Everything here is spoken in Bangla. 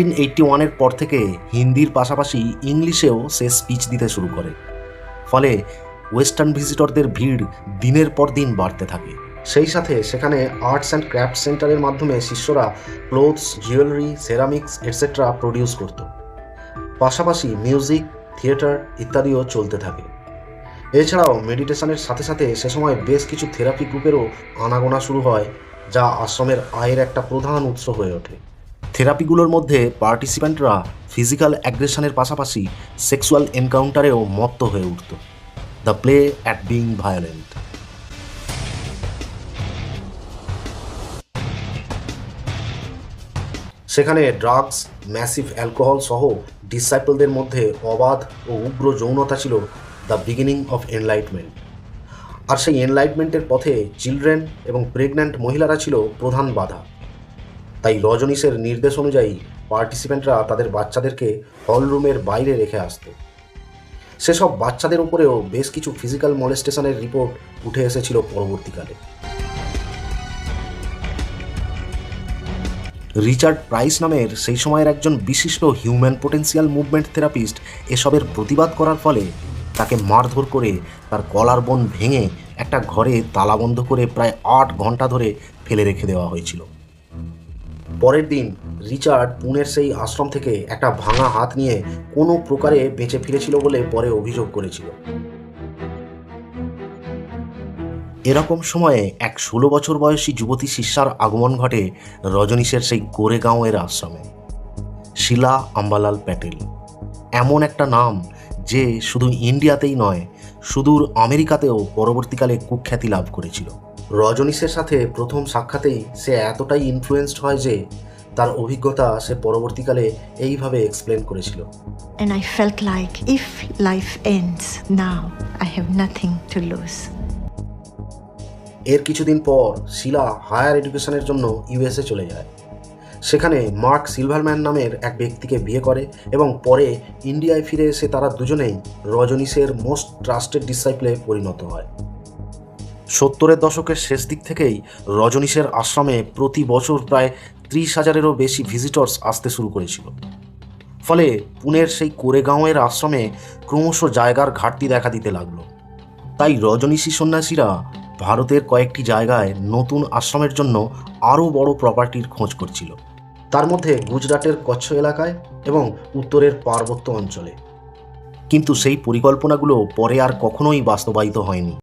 1981-এর পর থেকে হিন্দির পাশাপাশি ইংলিশেও সে স্পিচ দিতে শুরু করে। ফলে ওয়েস্টার্ন ভিজিটরদের ভিড় দিনের পর দিন বাড়তে থাকে। সেই সাথে সেখানে আর্টস অ্যান্ড ক্রাফট সেন্টারের মাধ্যমে শিষ্যরা clothes, jewellery, ceramics etcetera produce করত। পাশাপাশি মিউজিক, থিয়েটার ইত্যাদিও চলতে থাকে। এছাড়াও মেডিটেশনের সাথে সাথে সে সময় বেশ কিছু থেরাপি গ্রুপেরও আনাগোনা শুরু হয়, যা আশ্রমের আয়ের একটা প্রধান উৎস হয়ে ওঠে। থেরাপিগুলোর মধ্যে পার্টিসিপ্যান্টরা ফিজিক্যাল অ্যাগ্রেশনের পাশাপাশি সেক্সুয়াল এনকাউন্টারেও মত্ত হয়ে উঠত। The play at being violent. সেখানে ড্রাগস, ম্যাসিভ অ্যালকোহল সহ ডিসাইপলদের মধ্যে অবাধ ও উগ্র যৌনতা ছিল দ্য বিগিনিং অফ এনলাইটমেন্ট। আর সেই এনলাইটমেন্টের পথে চিলড্রেন এবং প্রেগন্যান্ট মহিলারা ছিল প্রধান বাধা। তাই রজনীশের নির্দেশ অনুযায়ী পার্টিসিপেন্টরা তাদের বাচ্চাদেরকে হল রুমের বাইরে রেখে আসত। সেসব বাচ্চাদের উপরেও বেশ কিছু ফিজিক্যাল মলেস্টেশনের রিপোর্ট উঠে এসেছিল পরবর্তীকালে। রিচার্ড প্রাইস নামের সেই সময়ের একজন বিশিষ্ট হিউম্যান পোটেন্সিয়াল মুভমেন্ট থেরাপিস্ট এসবের প্রতিবাদ করার ফলে তাকে মারধর করে তার গলার বোন ভেঙে একটা ঘরে তালাবন্ধ করে প্রায় 8 ঘন্টা ধরে ফেলে রেখে দেওয়া হয়েছিল। পরের দিন রিচার্ড পুনের সেই আশ্রম থেকে একটা ভাঙা হাত নিয়ে কোনো প্রকারে বেঁচে ফিরেছিল বলে পরে অভিযোগ করেছিল। এরকম সময়ে এক 16 বছর বয়সী যুবতী শিষ্যার আগমন ঘটে রজনীশের সেই গোরেগাঁওয়ের আশ্রমে। শিলা আম্বালাল প্যাটেল, এমন একটা নাম যে শুধু ইন্ডিয়াতেই নয়, সুদূর আমেরিকাতেও পরবর্তীকালে কুখ্যাতি লাভ করেছিল। রজনীশের সাথে প্রথম সাক্ষাতেই সে এতটাই ইনফ্লুয়েন্সড হয় যে তার অভিজ্ঞতা সে পরবর্তীকালে এইভাবে এক্সপ্লেন করেছিল। And I felt like if life ends now, I have nothing to lose. এর কিছুদিন পর শিলা হায়ার এডুকেশনের জন্য ইউএসএ চলে যায়। সেখানে মার্ক সিলভারম্যান নামের এক ব্যক্তিকে বিয়ে করে এবং পরে ইন্ডিয়ায় ফিরে এসে তারা দুজনেই রজনীশের মোস্ট ট্রাস্টেড ডিসাইপলে পরিণত হয়। 70-এর দশকের শেষ দিক থেকেই রজনীশের আশ্রমে প্রতি বছর প্রায় 30,000-এরও বেশি ভিজিটর্স আসতে শুরু করেছিল। ফলে পুনের সেই কোরেগাঁওয়ের আশ্রমে ক্রমশ জায়গার ঘাটতি দেখা দিতে লাগলো। তাই রজনীশী সন্ন্যাসীরা ভারতের কয়েকটি জায়গায় নতুন আশ্রমের জন্য আরও বড় প্রপার্টির খোঁজ করছিল, তার মধ্যে গুজরাটের কচ্ছ এলাকায় এবং উত্তরের পার্বত্য অঞ্চলে। কিন্তু সেই পরিকল্পনাগুলো পরে আর কখনোই বাস্তবায়িত হয়নি।